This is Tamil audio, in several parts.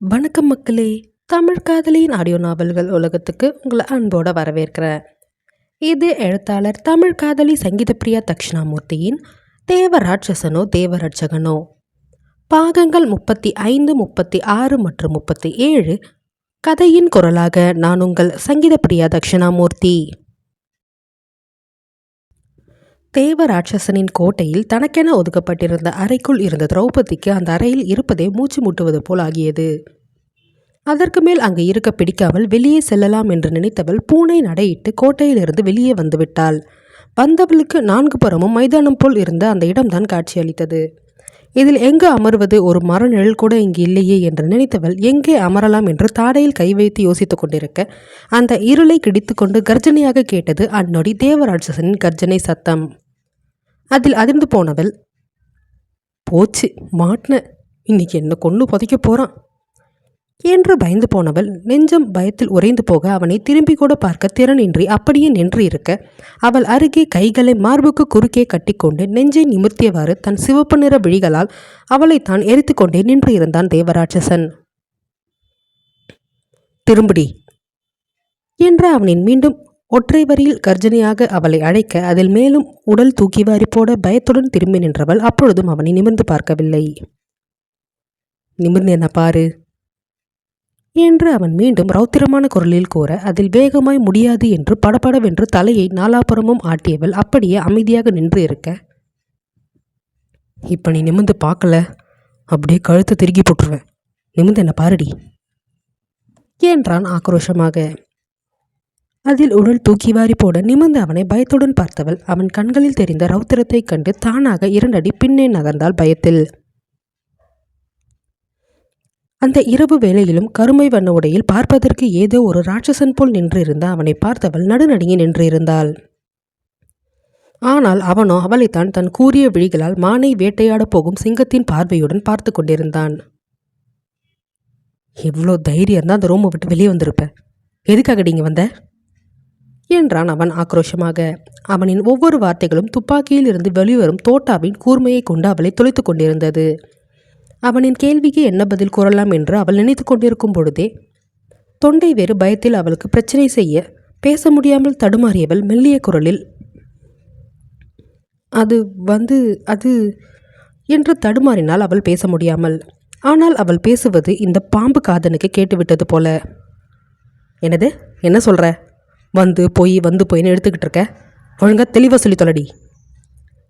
வணக்கம் மக்களே! தமிழ் காதலியின் ஆடியோ நாவல்கள் உலகத்துக்கு உங்களை அன்போட வரவேற்கிறேன். இது எழுத்தாளர் தமிழ் காதலி சங்கீதப்பிரியா தக்ஷணாமூர்த்தியின் தேவராட்சசனோ தேவரட்சகனோ பாகங்கள் 35, 36 மற்றும் 37. கதையின் குரலாக நான் உங்கள் சங்கீதப்பிரியா தக்ஷணாமூர்த்தி. தேவராட்சசனின் கோட்டையில் தனக்கென ஒதுக்கப்பட்டிருந்த அறைக்குள் இருந்த திரௌபதிக்கு அந்த அறையில் இருப்பதே மூச்சு முட்டுவது போல் ஆகியது. அதற்கு மேல் அங்கு இருக்க பிடிக்காமல் வெளியே செல்லலாம் என்று நினைத்தவள் பூனை நடையிட்டு கோட்டையிலிருந்து வெளியே வந்துவிட்டாள். வந்தவளுக்கு 4 புறமும் மைதானம் போல் இருந்த அந்த இடம்தான் காட்சியளித்தது. இதில் எங்கு அமர்வது, ஒரு மர நிழல் கூட இங்கு இல்லையே என்று நினைத்தவள் எங்கே அமரலாம் என்று தாடையில் கை வைத்து யோசித்துக் கொண்டிருக்க அந்த இருளை கிடித்து கொண்டு கர்ஜனையாக கேட்டது அந்நொடி தேவராட்சசனின் கர்ஜனை சத்தம். அதில் அதிர்ந்து போனவள், போச்சு மாட்டின, இன்னைக்கு என்ன கொண்டு புதைக்க போறான் என்று பயந்து போனவள் நெஞ்சம் பயத்தில் உறைந்து போக அவனை திரும்பி கூட பார்க்க திறனின்றி அப்படியே நின்று இருக்க அவள் அருகே கைகளை மார்புக்கு குறுக்கே கட்டிக்கொண்டு நெஞ்சை நிமிர்த்தியவாறு தன் சிவப்பு நிற விழிகளால் அவளை தான் எரித்து கொண்டே நின்று இருந்தான் தேவராட்சசன். திரும்புடி என்ற அவனின் மீண்டும் ஒற்றை வரியில் கர்ஜனையாக அவளை அழைக்க அதில் மேலும் உடல் தூக்கி வாரி போட பயத்துடன் திரும்பி நின்றவள் அப்பொழுதும் அவனை நிமிர்ந்து பார்க்கவில்லை. நிமிர்ந்து என்ன பாரு என்று அவன் மீண்டும் ரௌத்திரமான குரலில் கூற அதில் வேகமாய் முடியாது என்று படபடவென்று தலையை நாலாபுறமும் ஆட்டியவள் அப்படியே அமைதியாக நின்று இருக்க, இப்ப நீ நிமிர்ந்து பார்க்கல அப்படியே கழுத்து திருக்கி போட்டுருவேன், நிமிர்ந்து என்ன பாருடி என்றான் ஆக்ரோஷமாக. அதில் உடல் தூக்கி வாரி போட நிமிர்ந்து அவனை பயத்துடன் பார்த்தவள் அவன் கண்களில் தெரிந்த ரௌத்திரத்தை கண்டு தானாக 2 அடி பின்னே நகர்ந்தாள் பயத்தில். அந்த இரவு வேளையிலும் கருமை வண்ண உடையில் பார்ப்பதற்கு ஏதோ ஒரு ராட்சசன் போல் நின்றிருந்த அவனை பார்த்தவள் நடுநடுங்கி நின்றிருந்தாள். ஆனால் அவனோ அவளைத்தான் தன் கூரிய விழிகளால் மானை வேட்டையாடப் போகும் சிங்கத்தின் பார்வையுடன் பார்த்து கொண்டிருந்தான். எவ்வளோ தைரியம் இருந்தால் அந்த ரூமை விட்டு வெளியே வந்திருப்ப, எதுக்காக நீங்க வந்த என்றான் அவன் ஆக்ரோஷமாக. அவனின் ஒவ்வொரு வார்த்தைகளும் துப்பாக்கியில் இருந்து வெளிவரும் தோட்டாவின் கூர்மையை கொண்டு அவளை துளைத்து கொண்டிருந்தது. அவனின் கேள்விக்கு என்ன பதில் கூறலாம் என்று அவள் நினைத்து கொண்டிருக்கும் பொழுதே தொண்டை வேறு பயத்தில் அவளுக்கு பிரச்சனை செய்ய பேச முடியாமல் தடுமாறியவள் மெல்லிய குரலில், அது என்று தடுமாறினால் அவள் பேச முடியாமல். ஆனால் அவள் பேசுவது இந்த பாம்பு காதனுக்கு கேட்டுவிட்டது போல. என்னது, என்ன சொல்ற? வந்து போயின்னு எடுத்துக்கிட்டு இருக்க, ஒழுங்கா தெளிவாக சொல்லி தொலைடி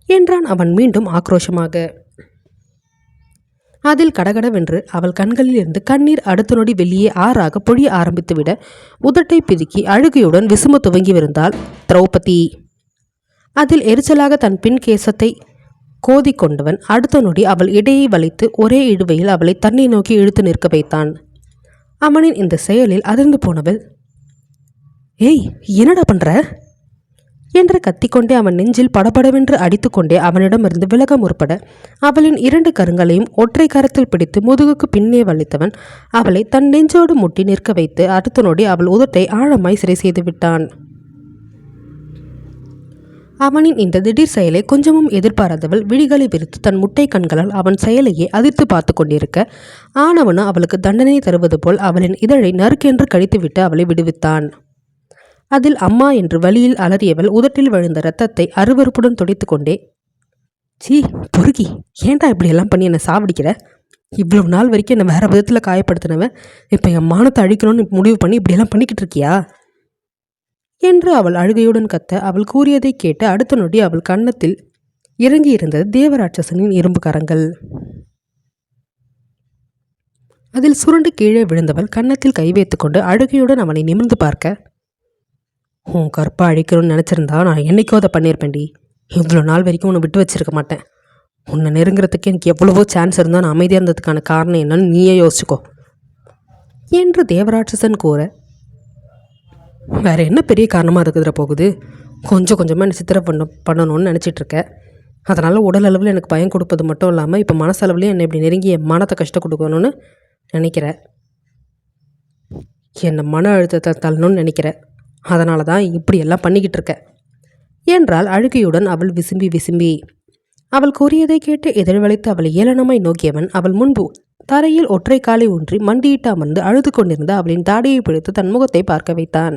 என்றான் அவன் மீண்டும் ஆக்ரோஷமாக. அதில் கடகடவென்று அவள் கண்களில் இருந்து கண்ணீர் அடுத்த நொடி வெளியே ஆறாக பொழிய ஆரம்பித்துவிட உதட்டை பிதுக்கி அழுகையுடன் விசும துவங்கியிருந்தாள் திரௌபதி. அதில் எரிச்சலாக தன் பின் கேசத்தை கோதி கொண்டவன் அடுத்த நொடி அவள் இடையை வளைத்து ஒரே இழுவையில் அவளை தன்னை நோக்கி இழுத்து நிற்க வைத்தான். அவனின் இந்த செயலில் அதிர்ந்து போனவள், ஏய் என்னடா பண்ற என்று கத்திக்கொண்டே அவன் நெஞ்சில் படபடவென்று அடித்துக்கொண்டே அவனிடமிருந்து விலக முற்பட அவளின் 2 கரங்களையும் ஒற்றை கரத்தில் பிடித்து முதுகுக்கு பின்னே வலித்தவன் அவளை தன் நெஞ்சோடு முட்டி நிற்க வைத்து அடுத்த நொடி அவள் உதட்டை ஆழமாய் சிறை செய்து விட்டான். அவனின் இந்த திடீர் செயலை கொஞ்சமும் எதிர்பாராதவள் விழிகளை விரித்து தன் முட்டை கண்களால் அவன் செயலையே அதிர்த்து பார்த்து கொண்டிருக்க ஆனவனும் அவளுக்கு தண்டனை தருவது போல் அவளின் இதழை நறுக்கென்று கடித்துவிட்டு அவளை விடுவித்தான். அதில் அம்மா என்று வலியில் அலறியவள் உதட்டில் விழுந்த இரத்தத்தை அருவருப்புடன் துடைத்து கொண்டே, சீ பொறுக்கி, ஏன்டா இப்படியெல்லாம் பண்ணி என்னை சாவடிக்கிற? இவ்வளவு நாள் வரைக்கும் என்னை வேற விதத்தில் காயப்படுத்தினவன் இப்போ என் மானத்தை அழிக்கணும்னு முடிவு பண்ணி இப்படியெல்லாம் பண்ணிக்கிட்டு இருக்கியா என்று அவள் அழுகையுடன் கத்த அவள் கூறியதை கேட்டு அடுத்த நொடி அவள் கன்னத்தில் இறங்கி இருந்தது தேவராட்சசனின் இரும்பு கரங்கள். அதில் சுருண்டு கீழே விழுந்தவள் கன்னத்தில் கை வைத்து கொண்டு அழுகையுடன் அவனை நிமிர்ந்து பார்க்க, உன் கற்பை அழிக்கணும்னு நினச்சிருந்தா நான் என்னைக்கோ அதை பண்ணியிருப்பேன்டி. இவ்வளோ நாள் வரைக்கும் உன்னை விட்டு வச்சிருக்க மாட்டேன். உன்னை நெருங்குறதுக்கு எனக்கு எவ்வளவோ சான்ஸ் இருந்தால் நான் அமைதியாக இருந்ததுக்கான காரணம் என்னன்னு நீயே யோசிச்சுக்கோ என்று தேவராட்சசன் கூற, வேற என்ன பெரிய காரணமாக இருக்குதுற போகுது? கொஞ்சம் கொஞ்சமாக என்னை சித்திரை பண்ணணும்னு நினச்சிட்ருக்க. அதனால் உடல் அளவில் எனக்கு பயம் கொடுப்பது மட்டும் இல்லாமல் இப்போ மனசளவுலேயும் என்னை இப்படி நெருங்கி என் மனத்தை கஷ்டம் கொடுக்கணும்னு நினைக்கிற. என்னை மன அழுத்தத்தை தள்ளணும்னு நினைக்கிற. அதனால தான் இப்படியெல்லாம் பண்ணிக்கிட்டு இருக்க என்றால் அழுகையுடன் அவள் விசும்பி. அவள் கூறியதை கேட்டு எதிர்வளைத்து அவளை ஏளனமாய் நோக்கியவன் அவள் முன்பு தரையில் ஒற்றை காலை ஊன்றி மண்டியிட்டு அமர்ந்து அழுது கொண்டிருந்த அவளின் தாடையை பிடித்து தன் முகத்தை பார்க்க வைத்தான்.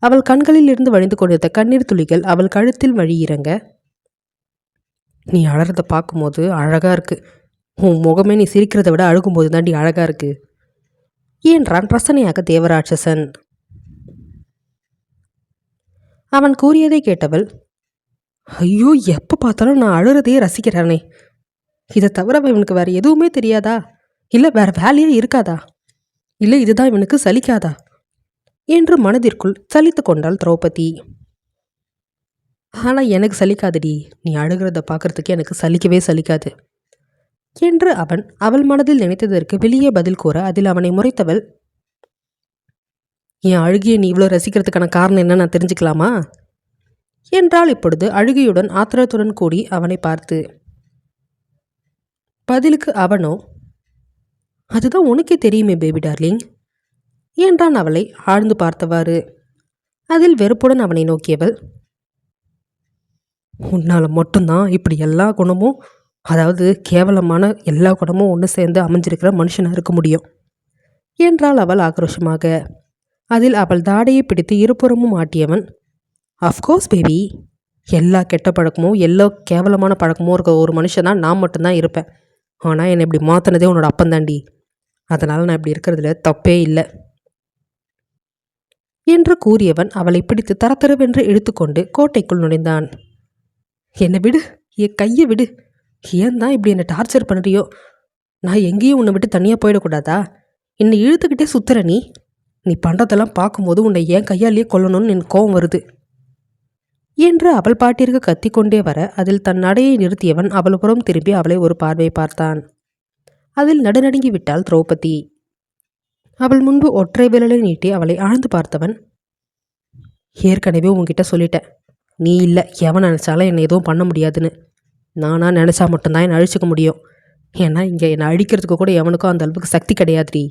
அவள் கண்களில் இருந்து வழிந்து கொண்டிருந்த கண்ணீர் துளிகள் அவள் கழுத்தில் வழியிறங்க, நீ அழறத பார்க்கும்போது அழகா இருக்கு. உன் முகமே நீ சிரிக்கிறத விட அழுகும்போது தாண்டி அழகா இருக்கு என்றான் ரசனையாக தேவராட்சசன். அவன் கூறியதை கேட்டவள், ஐயோ, எப்போ பார்த்தாலும் நான் அழுறதையே ரசிக்கிறானே, இதை தவிர இவனுக்கு வேற எதுவுமே தெரியாதா? இல்லை வேற வேலையே இருக்காதா? இல்லை இதுதான் இவனுக்கு சலிக்காதா என்று மனதிற்குள் சலித்து கொண்டாள் திரௌபதி. ஆனால் எனக்கு சலிக்காதுடி, நீ அழுகிறத பார்க்கறதுக்கு எனக்கு சலிக்கவே சலிக்காது என்று அவள் மனதில் நினைத்ததற்கு வெளியே பதில் கூற அதில் அவனை முறைத்தவள், என் அழுகியை நீ இவ்வளோ ரசிக்கிறதுக்கான காரணம் என்ன நான் தெரிஞ்சுக்கலாமா என்றாள் இப்பொழுது அழுகையுடன் ஆத்திரத்துடன் கூடி அவனை பார்த்து. பதிலுக்கு அவனோ, அதுதான் உனக்கே தெரியுமே பேபி டார்லிங் என்றான் அவளை ஆழ்ந்து பார்த்தவாறு. அதில் வெறுப்புடன் அவனை நோக்கியவள், உன்னால் மட்டும்தான் இப்படி எல்லா குணமும், அதாவது கேவலமான எல்லா குணமும் ஒன்று சேர்ந்து அமைஞ்சிருக்கிற மனுஷனாக இருக்க முடியும் என்றாள் அவள் ஆக்ரோஷமாக. அதில் அவள் தாடையை பிடித்து இருபுறமும் ஆட்டியவன், அஃப்கோர்ஸ் பேபி, எல்லா கெட்ட பழக்கமும் எல்லா கேவலமான பழக்கமும் இருக்க ஒரு மனுஷன் நான் மட்டும்தான் இருப்பேன். ஆனால் என்னை இப்படி மாற்றினதே உன்னோட அப்பந்தாண்டி, அதனால் நான் இப்படி இருக்கிறதுல தப்பே இல்லை என்று கூறியவன் அவளை பிடித்து தரத்தரவென்று இழுத்துக்கொண்டு கோட்டைக்குள் நுழைந்தான். என்னை விடு, என் கையை விடு, ஏன் தான் இப்படி என்னை டார்ச்சர் பண்ணுறியோ? நான் எங்கேயும் உன்னை விட்டு தனியாக போயிடக்கூடாதா? என்னை இழுத்துக்கிட்டே சுத்துற நீ பண்ணுறதெல்லாம் பார்க்கும்போது உன்னை ஏன் கையாலேயே கொல்லணும்னு எனக்கு கோபம் வருது என்று அவள் பாட்டிற்கு கத்திக்கொண்டே வர அதில் தன் நடையை நிறுத்தியவன் அவள் புறம் திரும்பி அவளை ஒரு பார்வை பார்த்தான். அதில் நடுநடுங்கி விட்டாள் திரௌபதி. அவள் முன்பு ஒற்றை விரலை நீட்டி அவளை ஆழ்ந்து பார்த்தவன், ஏற்கனவே உன்கிட்ட சொல்லிட்டேன், நீ இல்லை எவன் நினச்சாலும் என்னை எதுவும் பண்ண முடியாதுன்னு. நானாக நினச்சா மட்டும்தான் என்னை அழிச்சிக்க முடியும். ஏன்னா இங்கே என்னை அழிக்கிறதுக்கு கூட எவனுக்கும் அந்த அளவுக்கு சக்தி கிடையாதுடி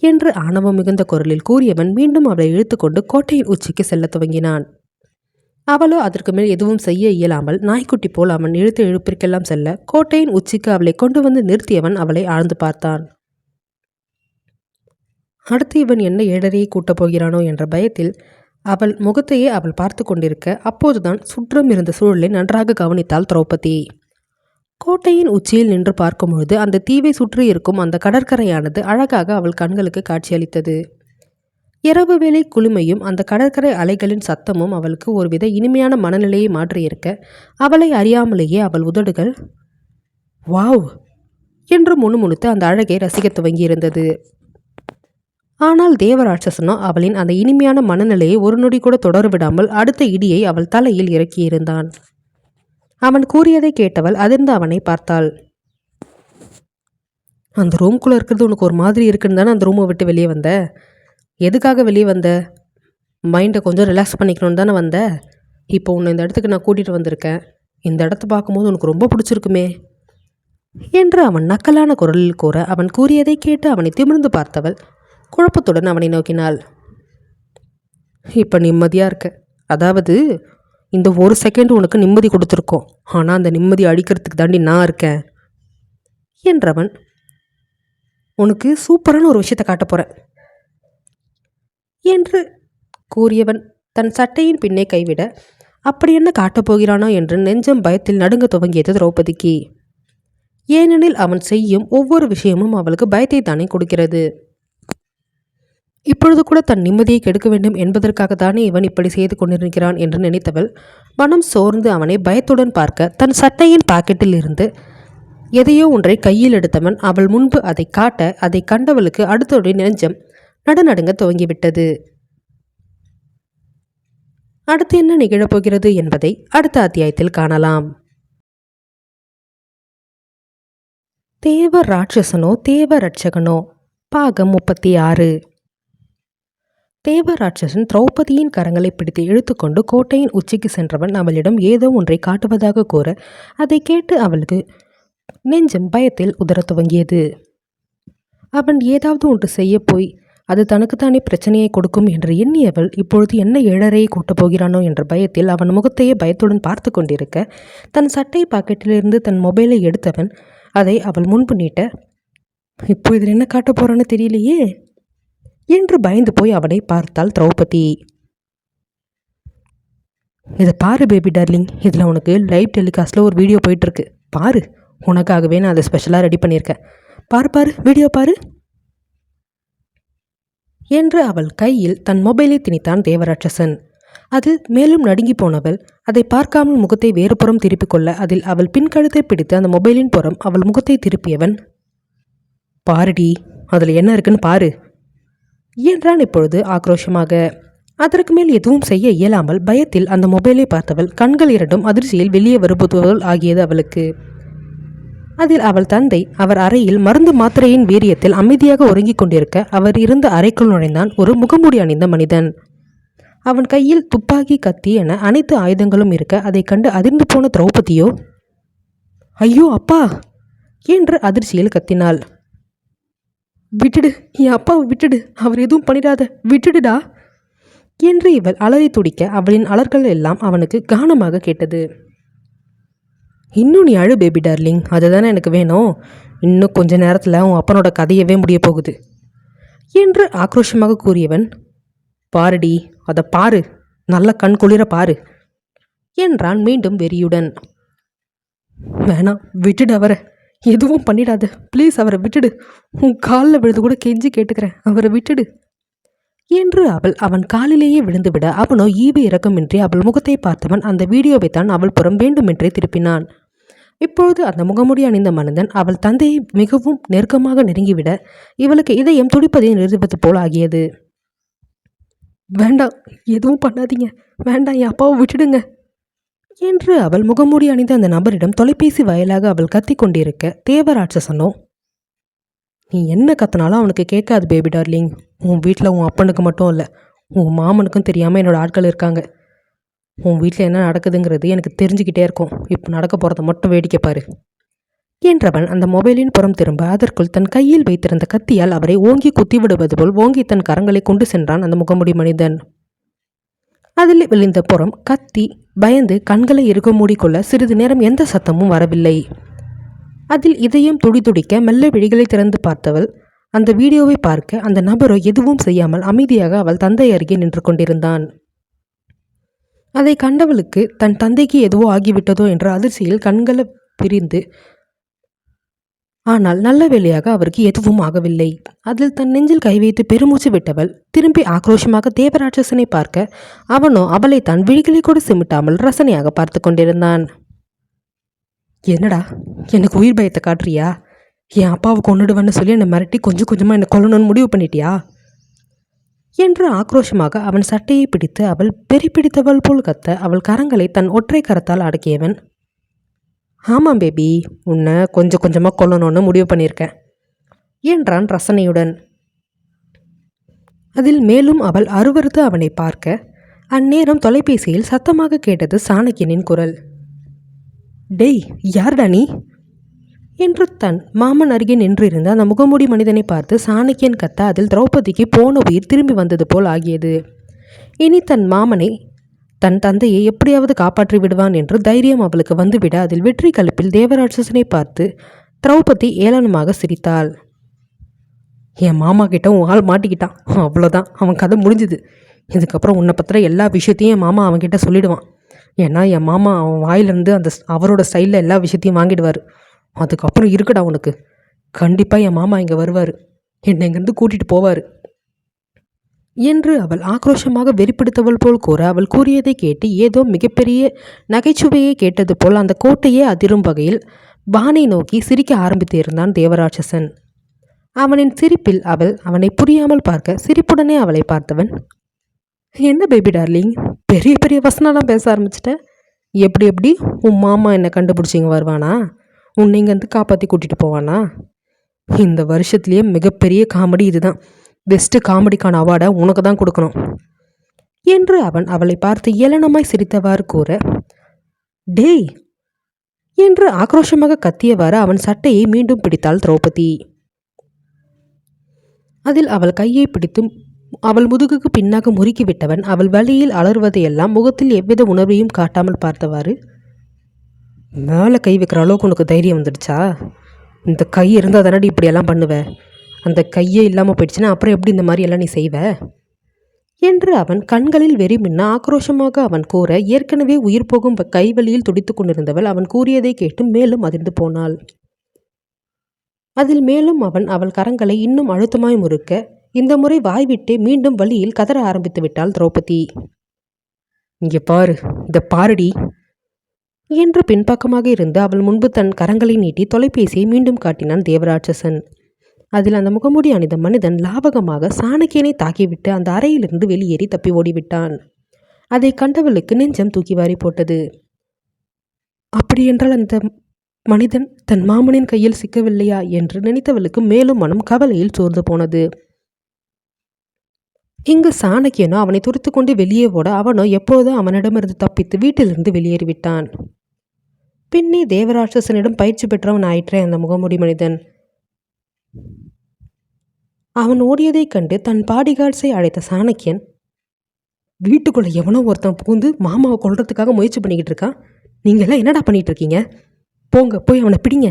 என்று ஆணவம் மிகுந்த குரலில் கூறியவன் மீண்டும் அவளை இழுத்துக்கொண்டு கோட்டையின் உச்சிக்கு செல்ல துவங்கினான். அவளோ அதற்கு மேல் எதுவும் செய்ய இயலாமல் நாய்க்குட்டி போல் அவன் இழுத்து இழுப்பிற்கெல்லாம் செல்ல கோட்டையின் உச்சிக்கு அவளை கொண்டு வந்து நிறுத்தியவன் அவளை ஆழ்ந்து பார்த்தான். அடுத்து இவன் என்ன ஏழரையை கூட்டப் போகிறானோ என்ற பயத்தில் அவள் முகத்தையே அவள் பார்த்து கொண்டிருக்க அப்போதுதான் சுற்றம் இருந்த சூழலை நன்றாக கவனித்தாள் திரௌபதி. கோட்டையின் உச்சியில் நின்று பார்க்கும் பொழுது அந்த தீவை சுற்றி இருக்கும் அந்த கடற்கரையானது அழகாக அவள் கண்களுக்கு காட்சியளித்தது. இரவு வேளை குளுமையும் அந்த கடற்கரை அலைகளின் சத்தமும் அவளுக்கு ஒருவித இனிமையான மனநிலையை மாற்றியிருக்க அவளை அறியாமலேயே அவள் உதடுகள் வாவ் என்று முணுமுணுத்து அந்த அழகை ரசிக்க துவங்கியிருந்தது. ஆனால் தேவராட்சசனோ அவளின் அந்த இனிமையான மனநிலையை ஒரு நொடி கூட தொடரவிடாமல் அடுத்த இடியை அவள் தலையில் இறக்கியிருந்தான். அவன் கூறியதை கேட்டவள் அதிர்ந்து அவனை பார்த்தாள். அந்த ரூம்குள்ளே இருக்கிறது உனக்கு ஒரு மாதிரி இருக்குன்னு தானே அந்த ரூமை விட்டு வெளியே வந்த? எதுக்காக வெளியே வந்த? மைண்டை கொஞ்சம் ரிலாக்ஸ் பண்ணிக்கணும்னு தானே வந்த? இப்போ உன்னை இந்த இடத்துக்கு நான் கூட்டிகிட்டு வந்திருக்கேன். இந்த இடத்த பார்க்கும்போது உனக்கு ரொம்ப பிடிச்சிருக்குமே என்று அவன் நக்கலான குரலில் கூற அவன் கூறியதை கேட்டு அவனை திமிர்ந்து பார்த்தவள் குழப்பத்துடன் அவனை நோக்கினாள். இப்போ நிம்மதியாக இருக்க, அதாவது இந்த ஒரு செகண்ட் உனக்கு நிம்மதி கொடுத்துருக்கோம், ஆனால் அந்த நிம்மதி அடிக்கிறதுக்கு தாண்டி நான் இருக்கேன் என்றவன், உனக்கு சூப்பரான ஒரு விஷயத்தை காட்ட போகிறேன் என்று கூறியவன் தன் சட்டையின் பின்னே கைவிட அப்படி என்ன காட்டப் போகிறானோ என்று நெஞ்சம் பயத்தில் நடுங்க துவங்கியது திரௌபதிக்கு. ஏனெனில் அவன் செய்யும் ஒவ்வொரு விஷயமும் அவளுக்கு பயத்தை தானே கொடுக்கிறது. இப்பொழுது கூட தன் நிம்மதியை கெடுக்க வேண்டும் என்பதற்காக தானே இவன் இப்படி செய்து கொண்டிருக்கிறான் என்று நினைத்தவள் மனம் சோர்ந்து அவனை பயத்துடன் பார்க்க தன் சட்டையின் பாக்கெட்டில் இருந்து எதையோ ஒன்றை கையில் எடுத்தவன் அவள் முன்பு அதை காட்ட அதை கண்டவளுக்கு அடுத்தோடைய நெஞ்சம் நடுநடுங்க துவங்கிவிட்டது. அடுத்து என்ன நிகழப்போகிறது என்பதை அடுத்த அத்தியாயத்தில் காணலாம். தேவ ராட்சசனோ தேவ ரட்சகனோ பாகம் 36. தேவராட்சசன் திரௌபதியின் கரங்களை பிடித்து இழுத்துக்கொண்டு கோட்டையின் உச்சிக்கு சென்றவன் அவளிடம் ஏதோ ஒன்றை காட்டுவதாக கூற அதை கேட்டு அவளுக்கு நெஞ்சம் பயத்தில் உதற துவங்கியது. அவன் ஏதாவது ஒன்று செய்ய போய் அது தனக்குத்தானே பிரச்சனையை கொடுக்கும் என்று எண்ணியவள் இப்பொழுது என்ன ஏழரையை கூட்டப் போகிறானோ என்ற பயத்தில் அவன் முகத்தையே பயத்துடன் பார்த்து கொண்டிருக்க தன் சட்டை பாக்கெட்டிலிருந்து தன் மொபைலை எடுத்தவன் அதை அவள் முன்பு நீட்ட இப்போ இதில் என்ன காட்ட போறான்னு தெரியலையே என்று பயந்து போய் அவனை பார்த்தாள் திரௌபதி. இதை பாரு பேபி டார்லிங், இதில் உனக்கு லைவ் டெலிகாஸ்டில் ஒரு வீடியோ போயிட்டுருக்கு பாரு. உனக்காகவே நான் அதை ஸ்பெஷலாக ரெடி பண்ணியிருக்கேன். பாரு பாரு வீடியோ பாரு என்று அவள் கையில் தன் மொபைலை திணித்தான் தேவராட்சசன். அதில் மேலும் நடுங்கி போனவள் அதை பார்க்காமல் முகத்தை வேறுபுறம் திருப்பிக் கொள்ள அதில் அவள் பின்கழுத்தை பிடித்து அந்த மொபைலின் புறம் அவள் முகத்தை திருப்பியவன், பாருடி அதில் என்ன இருக்குன்னு பாரு என்றான் இப்பொழுது ஆக்ரோஷமாக. அதற்கு மேல் எதுவும் செய்ய இயலாமல் பயத்தில் அந்த மொபைலை பார்த்தவள் கண்கள் இரண்டும் அதிர்ச்சியில் வெளியே வருபவள் ஆகியது அவளுக்கு. அதில் அவள் தந்தை அவர் அறையில் மருந்து மாத்திரையின் வீரியத்தில் அமைதியாக உறங்கிக் கொண்டிருக்க அவர் இருந்த அறைக்குள் நுழைந்தான் ஒரு முகமூடி அணிந்த மனிதன். அவன் கையில் துப்பாக்கி, கத்தி என அனைத்து ஆயுதங்களும் இருக்க அதை கண்டு அதிர்ந்து போன திரௌபதியோ, ஐயோ அப்பா என்று அதிர்ச்சியில் கத்தினாள். விட்டுடு, என் அப்பாவை விட்டுடு, அவர் எதுவும் பண்ணிடாத, விட்டுடுடா என்று இவள் அலறி துடிக்க அவளின் அலர்கள் எல்லாம் அவனுக்கு கானமாக கேட்டது. இன்னும் நீ அழு பேபி டார்லிங், அதுதானே எனக்கு வேணும். இன்னும் கொஞ்ச நேரத்தில் உன் அப்பனோட கதையவே முடிய போகுது என்று ஆக்ரோஷமாக கூறியவன், பாருடி அதை பாரு, நல்ல கண் குளிர பாரு என்றான் மீண்டும் வெறியுடன். வேணாம் விட்டுடு, அவரை எதுவும் பண்ணிடாத ப்ளீஸ், அவரை விட்டுடு, உன் காலில் விழுந்து கூட கெஞ்சி கேட்டுக்கிறேன், அவரை விட்டுடு என்று அவன் காலிலேயே விழுந்துவிட அவனோ ஈவு இரக்கமின்றி அவள் முகத்தை பார்த்தவன் அந்த வீடியோவை தான் அவள் புறம் வேண்டுமென்றே திருப்பினான். இப்பொழுது அந்த முகமுடி அணிந்த மனிதன் அவள் தந்தையை மிகவும் நெருக்கமாக நெருங்கிவிட இவளுக்கு இதயம் துடிப்பதை நிறுத்துவது போல் ஆகியது. வேண்டாம், எதுவும் பண்ணாதீங்க, வேண்டாம், என் அப்பாவை விட்டுடுங்க என்று அவள் முகமூடி அணிந்த அந்த நபரிடம் தொலைபேசி வாயிலாக அவள் கத்தி கொண்டிருக்க தேவராட்சசனோ, நீ என்ன கத்தினாலும் அவனுக்கு கேட்காது பேபி டார்லிங். உன் வீட்டில் உன் அப்பனுக்கு மட்டும் இல்லை, உன் மாமனுக்கும் தெரியாமல் என்னோடய ஆட்கள் இருக்காங்க. உன் வீட்டில் என்ன நடக்குதுங்கிறது எனக்கு தெரிஞ்சுக்கிட்டே இருக்கும். இப்போ நடக்க போகிறத மட்டும் வேடிக்கை பாரு என்றவன் அந்த மொபைலின் புறம் திரும்ப அதற்குள் தன் கையில் வைத்திருந்த கத்தியால் அவரை ஓங்கி குத்திவிடுவது போல் ஓங்கி தன் கரங்களை கொண்டு சென்றான் அந்த முகமுடி மனிதன். அதில் விழுந்த புறம் கத்தி பயந்து கண்களை இறுக மூடிக்கொள்ள சிறிது நேரம் எந்த சத்தமும் வரவில்லை. அதில் இதயம் துடிதுடிக்க மெல்ல விழிகளை திறந்து பார்த்தவள் அந்த வீடியோவை பார்க்க அந்த நபரோ எதுவும் செய்யாமல் அமைதியாக அவள் தந்தை அருகே நின்று கொண்டிருந்தான். அதை கண்டவளுக்கு தன் தந்தைக்கு எதுவோ ஆகிவிட்டதோ என்ற அதிர்ச்சியில் கண்களை பிரிந்து, ஆனால் நல்ல வேளையாக அவருக்கு எதுவும் ஆகவில்லை. அதில் தன் நெஞ்சில் கை வைத்து பெருமூச்சு விட்டவள் திரும்பி ஆக்ரோஷமாக தேவராட்சசனை பார்க்க அவனோ அவளை தான் விழிகளை கூட சிமிட்டாமல் ரசனையாக பார்த்து கொண்டிருந்தான். என்னடா, எனக்கு உயிர் பயத்தை காட்டுறியா? என் அப்பாவை கொன்னுடுவேன்னு சொல்லி என்னை மிரட்டி கொஞ்சம் கொஞ்சமாக என்னை கொல்லணும்னு முடிவு பண்ணிட்டியா என்று ஆக்ரோஷமாக அவன் சட்டையை பிடித்து அவள் பெரி பிடித்தவள் போல் கத்த அவள் கரங்களை தன் ஒற்றை கரத்தால் அடக்கியவன், ஆமாம் பேபி, உன்னை கொஞ்சம் கொஞ்சமாக கொல்லணும்னு முடிவு பண்ணியிருக்கேன் என்றான் ரசனையுடன். அதில் மேலும் அவள் அருவருத்து அவனை பார்க்க அந்நேரம் தொலைபேசியில் சத்தமாக கேட்டது சாணக்கியனின் குரல். டேய், யார்டா நீ என்று தன் மாமன் அருகே நின்றிருந்த அந்த முகமூடி மனிதனை பார்த்து சாணக்கியன் கத்த அதில் திரௌபதிக்கு போன உயிர் திரும்பி வந்தது போல் ஆகியது. இனி தன் மாமனை தன் தந்தையை எப்படியாவது காப்பாற்றி விடுவான் என்று தைரியம் அவளுக்கு வந்துவிட அதில் வெற்றி கழுப்பில் தேவராட்சசனை பார்த்து திரௌபதி ஏளனமாக சிரித்தாள். என் மாமா கிட்ட உன் ஆள் மாட்டிக்கிட்டான், அவ்வளோதான், அவன் கதை முடிஞ்சுது. இதுக்கப்புறம் உன்னை பற்றின எல்லா விஷயத்தையும் என் மாமா அவன்கிட்ட சொல்லிடுவான். ஏன்னா என் மாமா அவன் வாயிலிருந்து அவரோட ஸ்டைலில் எல்லா விஷயத்தையும் வாங்கிடுவார். அதுக்கப்புறம் இருக்குடா உனக்கு, கண்டிப்பாக என் மாமா இங்கே வருவார், என்னை இங்கேருந்து கூட்டிகிட்டு போவார் என்று அவள் ஆக்ரோஷமாக வெறிப்பிடித்தவள் போல் கூற அவள் கூறியதை கேட்டு ஏதோ மிகப்பெரிய நகைச்சுவையை கேட்டது போல் அந்த கோட்டையே அதிரும் வகையில் வானை நோக்கி சிரிக்க ஆரம்பித்திருந்தான் தேவராட்சசன். அவனின் சிரிப்பில் அவள் அவனை புரியாமல் பார்க்க சிரிப்புடனே அவளை பார்த்தவன், என்ன பேபி டார்லிங், பெரிய பெரிய வசனம்லாம் பேச ஆரம்பிச்சிட்ட. எப்படி உன் மாமா என்னை கண்டுபிடிச்சிங்க வருவானா? உன்னை இங்கேருந்து காப்பாற்றி கூட்டிகிட்டு போவானா? இந்த வருஷத்துலேயே மிகப்பெரிய காமெடி இதுதான். பெஸ்ட்டு காமெடிக்கான அவார்டை உனக்கு தான் கொடுக்கணும் என்று அவன் அவளை பார்த்து ஏளனமாய் சிரித்தவாறு கூற, டேய் என்று ஆக்ரோஷமாக கத்தியவாறு அவன் சட்டையை மீண்டும் பிடித்தாள் திரௌபதி. அதில் அவள் கையை பிடித்து அவள் முதுகுக்கு பின்னாக முறுக்கிவிட்டவன் அவள் வழியில் அலறுவதையெல்லாம் முகத்தில் எவ்வித உணர்வையும் காட்டாமல் பார்த்தவாறு, மேலே கை வைக்கிற அளவுக்கு உனக்கு தைரியம் வந்துடுச்சா? இந்த கை இருந்தால் தானடி இப்படியெல்லாம் பண்ணுவ, அந்த கையே இல்லாமல் போயிடுச்சுன்னா அப்புறம் எப்படி இந்த மாதிரி எல்லாம் நீ செய்வ என்று அவன் கண்களில் வெறி மின்ன ஆக்ரோஷமாக அவன் கூற, ஏற்கனவே உயிர் போகும் கைவலியில் துடித்து கொண்டிருந்தவள் அவன் கூறியதை கேட்டு மேலும் அதிர்ந்து போனாள். அதில் மேலும் அவள் கரங்களை இன்னும் அழுத்தமாய் முறுக்க, இந்த முறை வாய்விட்டே மீண்டும் வலியில் கதற ஆரம்பித்து விட்டாள் திரௌபதி. இங்கே பாரு, இதை பாருடி என்று பின்பக்கமாக இருந்து அவள் முன்பு தன் கரங்களை நீட்டி தொலைபேசியை மீண்டும் காட்டினான் தேவராட்சசன். அதில் அந்த முகமூடி அணிந்த மனிதன் லாபகமாக சாணக்கியனை தாக்கிவிட்டு அந்த அறையிலிருந்து வெளியேறி தப்பி ஓடிவிட்டான். அதை கண்டவளுக்கு நெஞ்சம் தூக்கி வாரி போட்டது. அப்படியென்றால் அந்த மனிதன் தன் மாமனின் கையில் சிக்கவில்லையா என்று நினைத்தவளுக்கு மேலும் மனம் கவலையில் சோர்ந்து போனது. இங்கு சாணக்கியனோ அவனை துரித்து கொண்டு வெளியே ஓட அவனோ எப்போதோ அவனிடமிருந்து தப்பித்து வீட்டிலிருந்து வெளியேறிவிட்டான். பின்னே தேவராட்சசனிடம் பயிற்சி பெற்றவன் ஆயிற்றே அந்த முகமூடி மனிதன். அவன் ஓடியதைக் கண்டு தன் பாடிகார்ட்ஸை அழைத்த சாணக்கியன், வீட்டுக்குள்ள எவனோ ஒருத்தன் புகுந்து மாமாவை கொல்றதுக்காக முயற்சி பண்ணிக்கிட்டு இருக்கான், நீங்க எல்லாம் என்னடா பண்ணிட்டு இருக்கீங்க, போங்க போய் அவனை பிடிங்க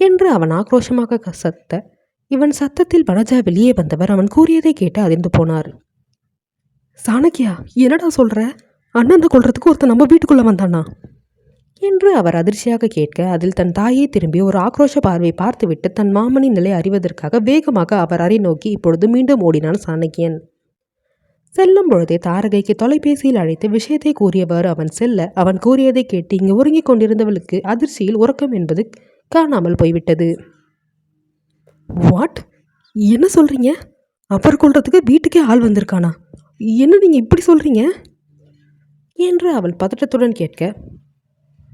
என்று அவன் ஆக்ரோஷமாக சத்த, இவன் சத்தத்தில் வனஜா வெளியே வந்தவர் அவன் கூறியதை கேட்டு அதிர்ந்து போனார். சாணக்கியா, என்னடா சொல்ற, அண்ணனை கொல்றதுக்கு ஒருத்தன் நம்ம வீட்டுக்குள்ள வந்தானா என்று அவர் அதிர்ச்சியாக கேட்க, அதில் தன் தாயை திரும்பி ஒரு ஆக்ரோஷ பார்வை பார்த்துவிட்டு தன் மாமனின் நிலை அறிவதற்காக வேகமாக அவர் அறை நோக்கி இப்பொழுது மீண்டும் ஓடினான் சாணக்கியன். செல்லும் பொழுதே தாரகைக்கு தொலைபேசியில் அழைத்து விஷயத்தை கூறியவாறு அவன் செல்ல, அவன் கூறியதை கேட்டு இங்கு உறங்கிக் கொண்டிருந்தவளுக்கு அதிர்ச்சியில் உறக்கம் என்பது காணாமல் போய்விட்டது. வாட், என்ன சொல்றீங்க, அவர் கொல்றதுக்கு வீட்டுக்கே ஆள் வந்திருக்கானா, என்ன நீங்க இப்படி சொல்றீங்க என்று அவள் பதட்டத்துடன் கேட்க,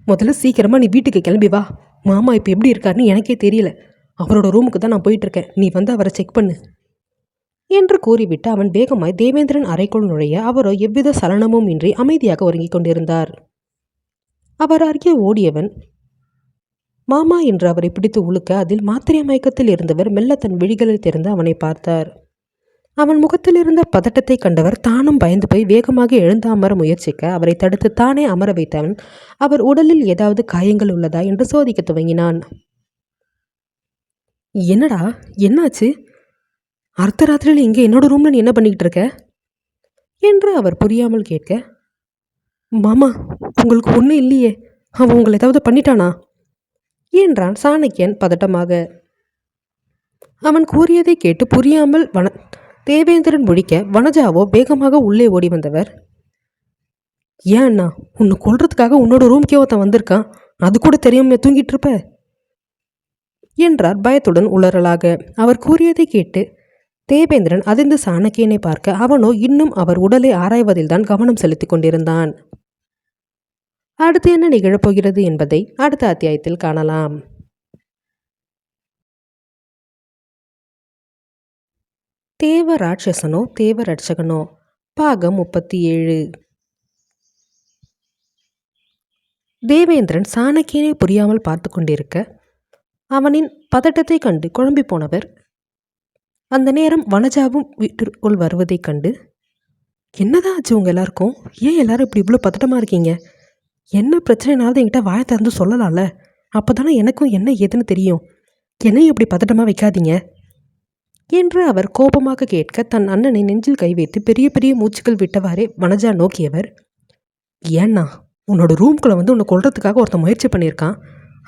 முதல்ல சீக்கிரமா நீ வீட்டுக்கு கிளம்பி வா, மாமா இப்போ எப்படி இருக்காருன்னு எனக்கே தெரியல, அவரோட ரூமுக்கு தான் நான் போயிட்டுருக்கேன், நீ வந்து அவரை செக் பண்ணு என்று கூறிவிட்டு அவன் வேகமாய் தேவேந்திரன் அறைக்குள் நுழைய, அவரோ எவ்வித சலனமும் இன்றி அமைதியாக உறங்கிக் கொண்டிருந்தார். அவர் அருகே ஓடியவன் மாமா என்று அவரை பிடித்து உழுக்க, அதில் மாத்திரை மயக்கத்தில் இருந்தவர் மெல்ல தன் விழிகளில் திறந்து அவனை பார்த்தார். அவன் முகத்தில் இருந்த பதட்டத்தை கண்டவர் தானும் பயந்து போய் வேகமாக எழுந்து அமர முயற்சிக்க, அவரை தடுத்து தானே அமர வைத்தவன் அவர் உடலில் ஏதாவது காயங்கள் உள்ளதா என்று சோதிக்க துவங்கினான். என்னடா, என்னாச்சு, அர்த்தராத்திரியில் இங்கே என்னோட ரூம்ல நீ என்ன பண்ணிக்கிட்டு இருக்க என்று அவர் புரியாமல் கேட்க, மாமா உங்களுக்கு ஒன்றும் இல்லையே, அவன் உங்களை ஏதாவது பண்ணிட்டானா என்றான் சாணக்கியன் பதட்டமாக. அவன் கூறியதை கேட்டு புரியாமல் தேவேந்திரன் முடிக்க, வனஜாவோ வேகமாக உள்ளே ஓடி வந்தவர், ஏன் அண்ணா, உன்னை கொல்றதுக்காக உன்னோட ரூம்கே ஒருத்தன் வந்திருக்கான், அது கூட தெரியாம தூங்கிட்டு இருப்ப என்றார் பயத்துடன் உளறலாக. அவர் கூறியதை கேட்டு தேவேந்திரன் அதிர்ந்து சாணக்கியனை பார்க்க, அவனோ இன்னும் அவர் உடலை ஆராய்வதில் தான் கவனம் செலுத்தி கொண்டிருந்தான். அடுத்து என்ன நிகழப்போகிறது என்பதை அடுத்த அத்தியாயத்தில் காணலாம். தேவ ராட்சசனோ தேவ ரட்சகனோ பாகம் 37. தேவேந்திரன் சாணக்கியனை புரியாமல் பார்த்து கொண்டிருக்க, அவனின் பதட்டத்தை கண்டு குழம்பி போனவர் அந்த நேரம் வனஜாவும் வீட்டிற்குள் வருவதைக் கண்டு, என்னதான் ஆச்சு உங்க எல்லாருக்கும், ஏன் எல்லாரும் இப்படி இவ்வளோ பதட்டமாக இருக்கீங்க, என்ன பிரச்சனைனாலும் என்கிட்ட வாயை திறந்து சொல்லலாம்ல, அப்போ தானே எனக்கும் என்ன ஏதுன்னு தெரியும், என்னையும் இப்படி பதட்டமாக வைக்காதீங்க என்று அவர் கோபமாக கேட்க, தன் அண்ணனை நெஞ்சில் கை வைத்து பெரிய பெரிய மூச்சுக்கள் விட்டவாறே வனஜா நோக்கியவர், ஏன்னா உன்னோட ரூம்குள்ளே வந்து உன்னை கொல்றதுக்காக ஒருத்தன் முயற்சி பண்ணியிருக்கான்,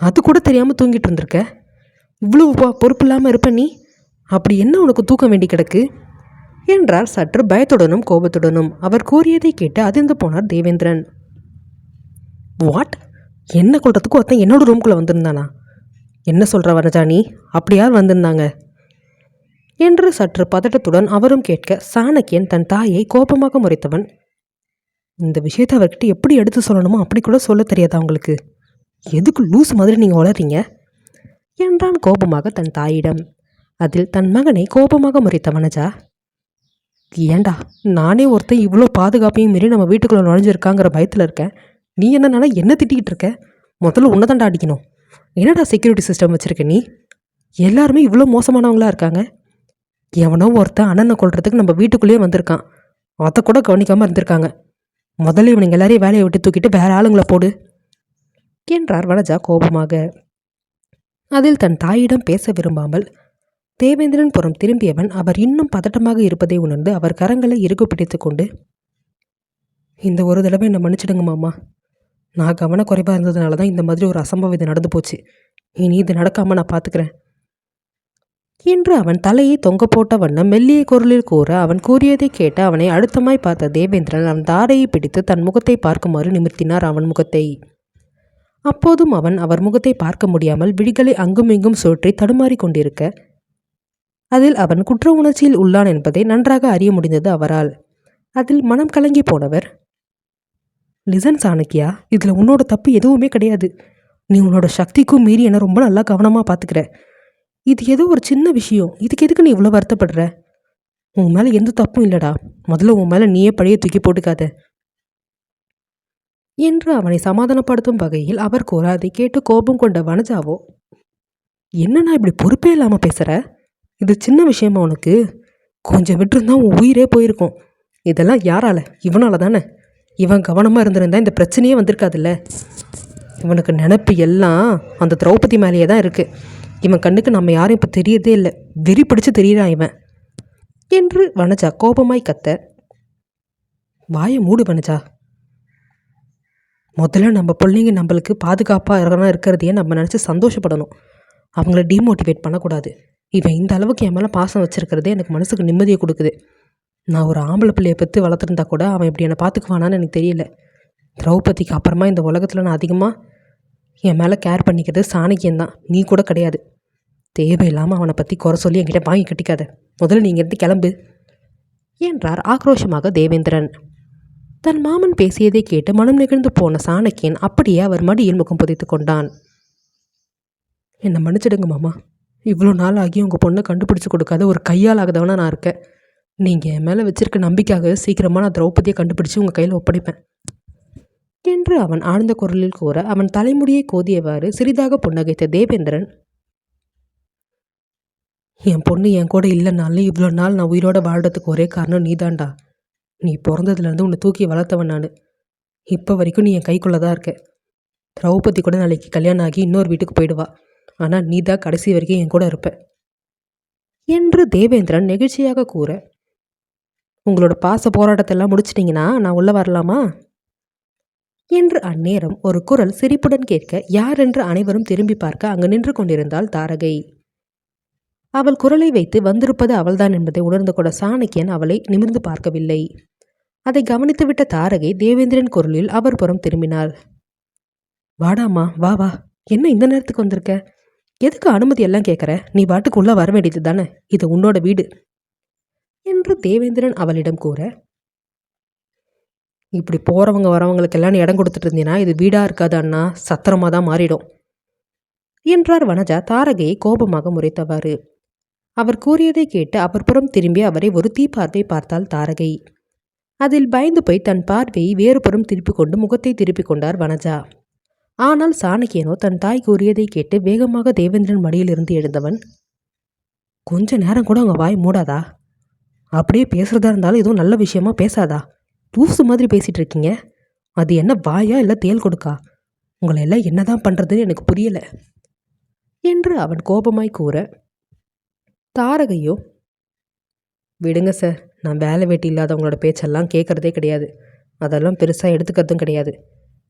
அது கூட தெரியாமல் தூங்கிட்டு இருந்திருக்க, இவ்வளவு பொறுப்பு இல்லாமல் இருப்ப நீ, அப்படி என்ன உனக்கு தூக்க வேண்டி கிடக்கு என்றார் சற்று பயத்துடனும் கோபத்துடனும். அவர் கூறியதை கேட்டு அதிர்ந்து போனார் தேவேந்திரன். வாட், என்ன கொல்றதுக்கு ஒருத்தன் என்னோட ரூம்குள்ளே வந்திருந்தானா, என்ன சொல்கிற வனஜா நீ, அப்படி யார் வந்திருந்தாங்க என்று சற்று பதட்டத்துடன் அவரும் கேட்க, சாணக்கியன் தன் தாயை கோபமாக முறைத்தவன், இந்த விஷயத்தை அவர்கிட்ட எப்படி எடுத்து சொல்லணுமோ அப்படி கூட சொல்ல தெரியாதா உங்களுக்கு, எதுக்கு லூஸ் மாதிரி நீங்கள் வளர்றீங்க என்றான் கோபமாக தன் தாயிடம். அதில் தன் மகனை கோபமாக முறைத்த வனஜா, ஏண்டா, நானே ஒருத்தன் இவ்வளோ பாதுகாப்பையும் மீறி நம்ம வீட்டுக்குள்ளே நுழைஞ்சிருக்காங்கிற பயத்தில் இருக்கேன், நீ என்னன்னால என்ன திட்டிக்கிட்டு இருக்க, முதல்ல உன்னை தாண்டா அடிக்கணும், என்னடா செக்யூரிட்டி சிஸ்டம் வச்சுருக்க நீ, எல்லாருமே இவ்வளோ மோசமானவங்களா இருக்காங்க, எவனோ ஒருத்தன் அண்ணனை கொல்றதுக்கு நம்ம வீட்டுக்குள்ளேயே வந்திருக்கான், அதை கூட கவனிக்காமல் இருந்திருக்காங்க, முதல்ல இவனுங்க எல்லாரையும் வேலையை விட்டு தூக்கிட்டு வேற ஆளுங்களை போடு என்றார் வனஜா கோபமாக. அதில் தன் தாயிடம் பேச விரும்பாமல் தேவேந்திரன் புறம் திரும்பியவன் அவர் இன்னும் பதட்டமாக இருப்பதை உணர்ந்து அவர் கரங்களை இறுகு பிடித்து கொண்டு, இந்த ஒரு தடவை என்னை மன்னிச்சிடுங்க மாமா. நான் கவனக்குறைவாக இருந்ததுனால தான் இந்த மாதிரி ஒரு அசம்பாவிதம் நடந்து போச்சு. இனி இது நடக்காமல் நான் பார்த்துக்கிறேன் என்று அவன் தலையை தொங்க போட்ட வண்ணம் மெல்லிய குரலில் கூற, அவன் கூறியதை கேட்டு அவனை அழுத்தமாய் பார்த்த தேவேந்திரன் அவன் தாடையை பிடித்து தன் முகத்தை பார்க்குமாறு நிமிர்த்தினார் அவன் முகத்தை. அப்போதும் அவன் அவர் முகத்தை பார்க்க முடியாமல் விழிகளை அங்குமிங்கும் சுற்றி தடுமாறி கொண்டிருக்க, அதில் அவன் குற்ற உணர்ச்சியில் உள்ளான் என்பதை நன்றாக அறிய முடிந்தது அவரால். அதில் மனம் கலங்கி போனவர், லிசன் சாணக்கியா, இதில் உன்னோட தப்பு எதுவுமே கிடையாது. நீ உன்னோட சக்திக்கும் மீறி என்னை ரொம்ப நல்லா கவனமாக பார்த்துக்கிற. இது ஏதோ ஒரு சின்ன விஷயம், இதுக்கு எதுக்கு நீ இவ்வளோ வருத்தப்படுற? உன் மேலே எந்த தப்பும் இல்லைடா. முதல்ல உன் மேலே நீயே பழைய தூக்கி போட்டுக்காத என்று அவனை சமாதானப்படுத்தும் வகையில் அவர் கூற, அதை கேட்டு கோபம் கொண்ட வனஜாவோ, என்ன நான் இப்படி பொறுப்பே இல்லாமல் பேசுகிற? இது சின்ன விஷயமா உனக்கு? கொஞ்சம் விட்டுருந்தா உன் உயிரே போயிருக்கும். இதெல்லாம் யாரால? இவனால தானே. இவன் கவனமாக இருந்திருந்தா இந்த பிரச்சனையே வந்திருக்காதுல்ல. இவனுக்கு நினப்பு எல்லாம் அந்த திரௌபதி மேலேயே தான் இருக்குது. இவன் கண்ணுக்கு நம்ம யாரும் இப்போ தெரியறதே இல்லை. வெறி பிடிச்சு தெரியறான் இவன் என்று வனஜா கோபமாய் கத்த, வாயை மூடு வனஜா. முதல்ல நம்ம பிள்ளைங்க நம்மளுக்கு பாதுகாப்பாக இருக்கிறதையே நம்ம நினச்சி சந்தோஷப்படணும். அவங்கள டீமோட்டிவேட் பண்ணக்கூடாது. இவன் இந்த அளவுக்கு என் மேலே பாசம் வச்சுருக்கிறதே எனக்கு மனசுக்கு நிம்மதியை கொடுக்குது. நான் ஒரு ஆம்பளை பிள்ளையை பெற்று வளர்த்துருந்தா கூட அவன் இப்படி என்னை பார்த்துக்குவானான்னு எனக்கு தெரியல. திரௌபதிக்கு அப்புறமா இந்த உலகத்தில் நான் அதிகமாக என் மேலே கேர் பண்ணிக்கிறது சாணக்கியந்தான், நீ கூட கிடையாது. தேவையில்லாமல் அவனை பற்றி குறை சொல்லி என்கிட்ட வாங்கி கட்டிக்காத. முதல்ல நீங்கள் இருந்து கிளம்பு என்றார் ஆக்ரோஷமாக தேவேந்திரன். தன் மாமன் பேசியதை கேட்டு மனம் நெகிழ்ந்து போன சாணக்கியன் அப்படியே அவர் மடியில் முகம் புதைத்து கொண்டான். என்னை மன்னிச்சிடுங்க மாமா. இவ்வளோ நாள் ஆகி உங்கள் பொண்ணை கண்டுபிடிச்சி கொடுக்காத ஒரு கையால் ஆகுதவனா நான் இருக்கேன். நீங்கள் என் மேலே வச்சிருக்க நம்பிக்கையாக சீக்கிரமாக நான் திரௌபதியை கண்டுபிடிச்சி உங்கள் கையில் ஒப்படைப்பேன் என்று அவன் ஆழ்ந்த குரலில் கூற, அவன் தலைமுடியை கோதியவாறு சிறிதாக புன்னகைத்த தேவேந்திரன், என் பொண்ணு என் கூட இல்லைனாலும் இவ்வளோ நாள் நான் உயிரோட வாழ்கிறதுக்கு ஒரே காரணம் நீதாண்டா. நீ பிறந்ததுலேருந்து உன்னை தூக்கி வளர்த்தவன் நான். இப்போ வரைக்கும் நீ என் கைக்குள்ளே தான் இருக்க. திரௌபதி கூட நாளைக்கு கல்யாணம் ஆகி இன்னொரு வீட்டுக்கு போயிடுவா. ஆனால் நீ தான் கடைசி வரைக்கும் என் கூட இருப்ப என்று தேவேந்திரன் நெகிழ்ச்சியாக கூற, உங்களோட பாச போராட்டத்தெல்லாம் முடிச்சிட்டிங்கன்னா நான் உள்ளே வரலாமா என்று அந்நேரம் ஒரு குரல் சிரிப்புடன் கேட்க, யார் என்று அனைவரும் திரும்பி பார்க்க அங்கு நின்று கொண்டிருந்தாள் தாரகை. அவள் குரலை வைத்து வந்திருப்பது அவள்தான் என்பதை உணர்ந்து கொண்ட சாணக்கியன் அவளை நிமிர்ந்து பார்க்கவில்லை. அதை கவனித்துவிட்ட தாரகை தேவேந்திரன் குரலில் அவர் புறம் திரும்பினாள். வாடாமா, வா வா. என்ன இந்த நேரத்துக்கு வந்திருக்க? எதுக்கு அனுமதி எல்லாம் கேட்குற? நீ பாட்டுக்கு உள்ள வர வேண்டியது தானே. இது உன்னோட வீடு என்று தேவேந்திரன் அவளிடம் கூற, இப்படி போகிறவங்க வரவங்களுக்கெல்லாம் இடம் கொடுத்துட்டு இருந்தீங்கன்னா இது வீடாக இருக்காது அண்ணா, சத்திரமாக தான் மாறிடும் என்றார் வனஜா தாரகையை கோபமாக முறைத்தவாறு. அவர் கூறியதை கேட்டு அவர் புறம் திரும்பி அவரை ஒரு தீப்பார்வை பார்த்தாள் தாரகை. அதில் பயந்து போய் தன் பார்வையை வேறு புறம் திருப்பிக் கொண்டு முகத்தை திருப்பிக் கொண்டார் வனஜா. ஆனால் சாணக்கியனோ தன் தாய் கூறியதை கேட்டு வேகமாக தேவேந்திரன் மடியிலிருந்து எழுந்தவன், கொஞ்ச நேரம் கூட அவங்க வாய் மூடாதா? அப்படியே பேசுறதா இருந்தாலும் எதுவும் நல்ல விஷயமா பேசாதா? லூசு மாதிரி பேசிட்டு இருக்கீங்க. அது என்ன வாயா இல்லை தேல் கொடுக்கா? உங்களை எல்லாம் என்னதான் பண்ணுறதுன்னு எனக்கு புரியல என்று அவன் கோபமாய் கூற, தாரகையோ, விடுங்க சார், நான் வேலை வெட்டி இல்லாதவங்களோட பேச்செல்லாம் கேட்குறதே கிடையாது. அதெல்லாம் பெருசாக எடுத்துக்கிறதும் கிடையாது.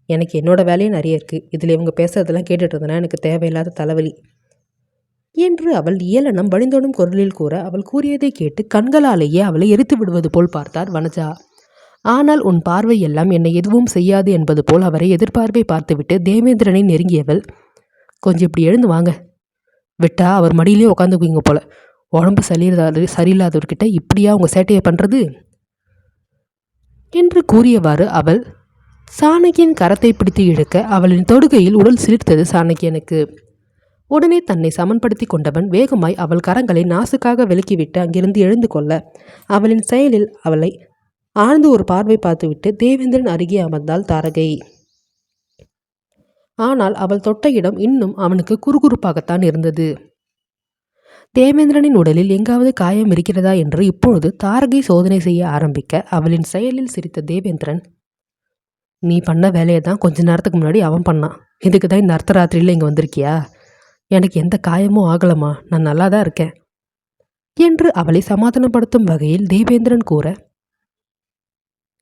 எனக்கு என்னோடய வேலையும் நிறைய இருக்குது. இதில் இவங்க பேசுறதெல்லாம் கேட்டுட்டு இருந்தேன்னா எனக்கு தேவையில்லாத தலைவலி என்று அவள் இயலனம் வழிந்தோடும் குரலில் கூற, அவள் கூறியதை கேட்டு கண்களாலேயே அவளை எரித்து விடுவது போல் பார்த்தார் வனஜா. ஆனால் உன் பார்வை எல்லாம் என்னை எதுவும் செய்யாது என்பது போல் அவரை எதிர்பார்வை பார்த்துவிட்டு தேவேந்திரனை நெருங்கியவள், கொஞ்சம் இப்படி எழுந்து வாங்க. விட்டா அவர் மடியிலே உட்காந்துக்குவீங்க போல. உடம்பு சரியில்லாதவர்கிட்ட இப்படியா உங்கள் சேட்டையை பண்ணுறது என்று கூறியவாறு அவள் சாணக்கியன் கரத்தை பிடித்து இழுக்க, அவளின் தொடுகையில் உடல் சிலிர்த்தது சாணக்கியனுக்கு. உடனே தன்னை சமன்படுத்தி கொண்டவன் வேகமாய் அவள் கரங்களை நாசுக்காக விலக்கிவிட்டு அங்கிருந்து எழுந்து கொள்ள, அவளின் செயலில் அவளை ஆழ்ந்து ஒரு பார்வை பார்த்துவிட்டு தேவேந்திரன் அருகே அமர்ந்தாள் தாரகை. ஆனால் அவள் தொட்ட இடம் இன்னும் அவனுக்கு குறுகுறுப்பாகத்தான் இருந்தது. தேவேந்திரனின் உடலில் எங்காவது காயம் இருக்கிறதா என்று இப்பொழுது தாரகை சோதனை செய்ய ஆரம்பிக்க, அவளின் செயலில் சிரித்த தேவேந்திரன், நீ பண்ண வேலையை தான் கொஞ்ச நேரத்துக்கு முன்னாடி அவன் பண்ணான். இதுக்கு தான் இந்த அர்த்தராத்திரியில் இங்கே வந்திருக்கியா? எனக்கு எந்த காயமும் ஆகலம்மா, நான் நல்லா தான் இருக்கேன் என்று அவளை சமாதானப்படுத்தும் வகையில் தேவேந்திரன் கூற,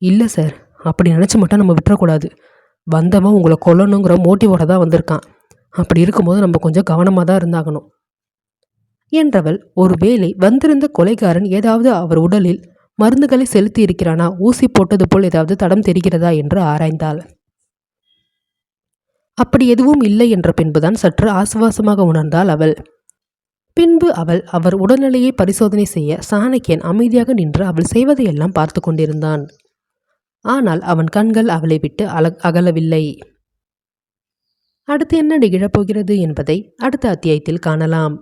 இல்லை சார், அப்படி நினச்சி மட்டும் நம்ம விட்டுறக்கூடாது. வந்தவன் உங்களை கொல்லணுங்கிற மோட்டிவோட தான் வந்திருக்கான். அப்படி இருக்கும்போது நம்ம கொஞ்சம் கவனமாக தான் இருந்தாகணும் என்றவள், ஒருவேளை வந்திருந்த கொலைகாரன் ஏதாவது அவர் உடலில் மருந்துகளை செலுத்தி இருக்கிறானா, ஊசி போட்டது போல் ஏதாவது தடம் தெரிகிறதா என்று ஆராய்ந்தாள். அப்படி எதுவும் இல்லை என்ற பின்புதான் சற்று ஆசுவாசமாக உணர்ந்தாள் அவள். பின்பு அவர் உடல்நிலையை பரிசோதனை செய்ய சாணக்கியன் அமைதியாக நின்று அவள் செய்வதையெல்லாம் பார்த்து கொண்டிருந்தான். ஆனால் அவன் கண்கள் அவளை விட்டு அகலவில்லை. அடுத்து என்ன நிகழப்போகிறது என்பதை அடுத்த அத்தியாயத்தில் காணலாம்.